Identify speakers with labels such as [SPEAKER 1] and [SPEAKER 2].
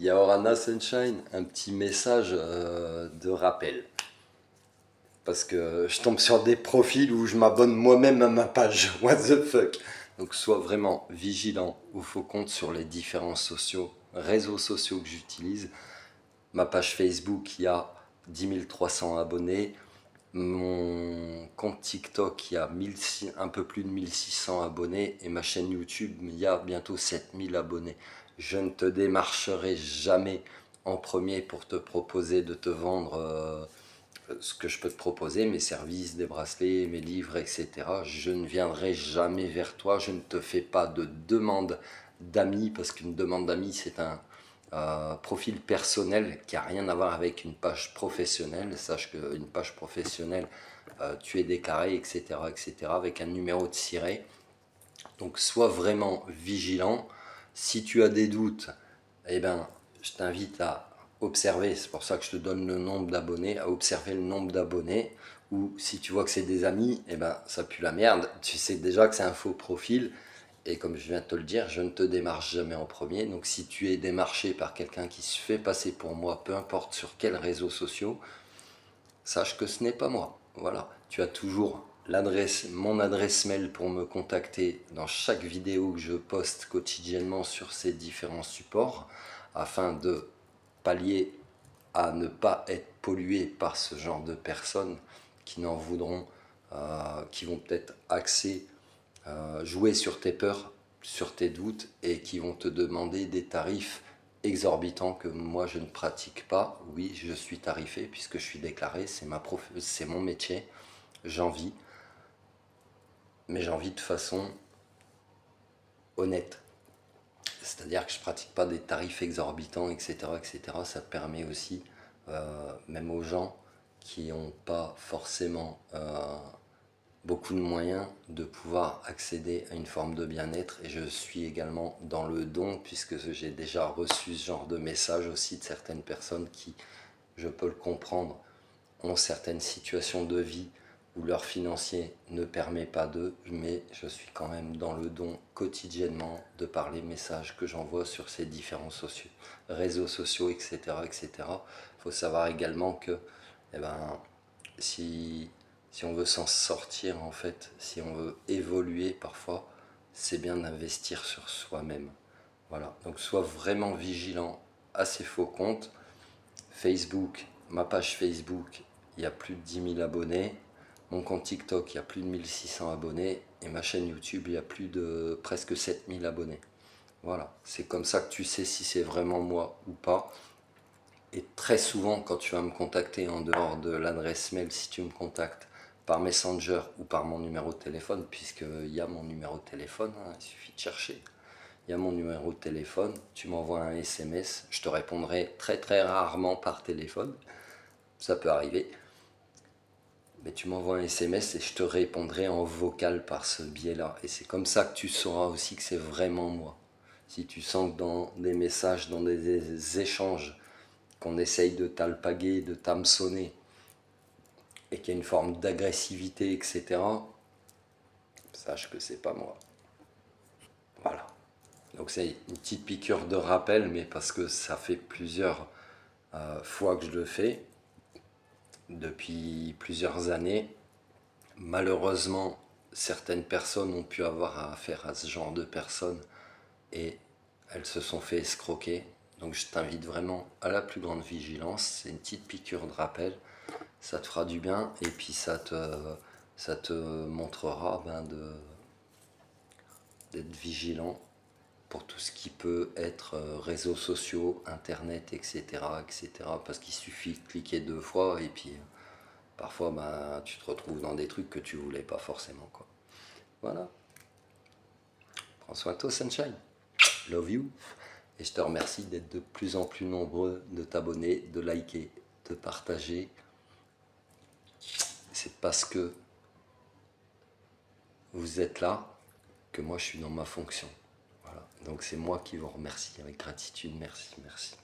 [SPEAKER 1] Il y a Orana Sunshine, un petit message de rappel. Parce que je tombe sur des profils où je m'abonne moi-même à ma page. What the fuck? Donc sois vraiment vigilant ou faux compte sur les différents réseaux sociaux que j'utilise. Ma page Facebook, il y a 10 300 abonnés. Mon compte TikTok, il y a un peu plus de 1600 abonnés. Et ma chaîne YouTube, il y a bientôt 7000 abonnés. Je ne te démarcherai jamais en premier pour te proposer de te vendre ce que je peux te proposer, mes services, des bracelets, mes livres, etc. Je ne viendrai jamais vers toi. Je ne te fais pas de demande d'amis parce qu'une demande d'amis, c'est un profil personnel qui n'a rien à voir avec une page professionnelle. Sache qu'une page professionnelle, tu es déclaré, etc., etc., avec un numéro de siret. Donc sois vraiment vigilant. Si tu as des doutes, eh ben, je t'invite à observer, c'est pour ça que je te donne le nombre d'abonnés, à observer le nombre d'abonnés, ou si tu vois que c'est des amis, eh ben, ça pue la merde, tu sais déjà que c'est un faux profil, et comme je viens de te le dire, je ne te démarche jamais en premier. Donc si tu es démarché par quelqu'un qui se fait passer pour moi, peu importe sur quels réseaux sociaux, sache que ce n'est pas moi. Voilà, tu as toujours mon adresse mail pour me contacter dans chaque vidéo que je poste quotidiennement sur ces différents supports, afin de pallier à ne pas être pollué par ce genre de personnes qui n'en voudront, qui vont peut-être jouer sur tes peurs, sur tes doutes, et qui vont te demander des tarifs exorbitants que moi je ne pratique pas. Oui, je suis tarifé puisque je suis déclaré, c'est mon métier, j'en vis, mais j'en vis de façon honnête. C'est-à-dire que je pratique pas des tarifs exorbitants, etc., etc. Ça permet aussi, même aux gens qui n'ont pas forcément beaucoup de moyens, de pouvoir accéder à une forme de bien-être. Et je suis également dans le don, puisque j'ai déjà reçu ce genre de message aussi de certaines personnes qui, je peux le comprendre, ont certaines situations de vie où leur financier ne permet pas d'eux, mais je suis quand même dans le don quotidiennement de par les messages que j'envoie sur ces différents réseaux sociaux, etc., etc. Il faut savoir également que, eh ben, si on veut s'en sortir, en fait, si on veut évoluer parfois, c'est bien d'investir sur soi-même. Voilà, donc sois vraiment vigilant à ces faux comptes. Facebook, ma page Facebook, il y a plus de 10 000 abonnés. Mon compte TikTok, il y a plus de 1600 abonnés. Et ma chaîne YouTube, il y a plus de presque 7000 abonnés. Voilà, c'est comme ça que tu sais si c'est vraiment moi ou pas. Et très souvent, quand tu vas me contacter en dehors de l'adresse mail, si tu me contactes par Messenger ou par mon numéro de téléphone, puisqu'il y a mon numéro de téléphone, hein, il suffit de chercher. Il y a mon numéro de téléphone, tu m'envoies un SMS, je te répondrai très très rarement par téléphone, ça peut arriver, mais tu m'envoies un SMS et je te répondrai en vocal par ce biais-là. Et c'est comme ça que tu sauras aussi que c'est vraiment moi. Si tu sens que dans des messages, dans des échanges, qu'on essaye de t'alpaguer, de t'hameçonner, et qu'il y a une forme d'agressivité, etc., sache que c'est pas moi. Voilà. Donc c'est une petite piqûre de rappel, mais parce que ça fait plusieurs fois que je le fais, depuis plusieurs années. Malheureusement, certaines personnes ont pu avoir affaire à ce genre de personnes et elles se sont fait escroquer. Donc je t'invite vraiment à la plus grande vigilance. C'est une petite piqûre de rappel. Ça te fera du bien et puis ça te montrera d'être vigilant pour tout ce qui peut être réseaux sociaux, internet, etc., etc. Parce qu'il suffit de cliquer 2 fois et puis parfois bah, tu te retrouves dans des trucs que tu voulais pas forcément, quoi. Voilà. Prends soin de toi, Sunshine. Love you. Et je te remercie d'être de plus en plus nombreux, de t'abonner, de liker, de partager. C'est parce que vous êtes là que moi je suis dans ma fonction. Voilà. Donc c'est moi qui vous remercie avec gratitude. Merci, merci.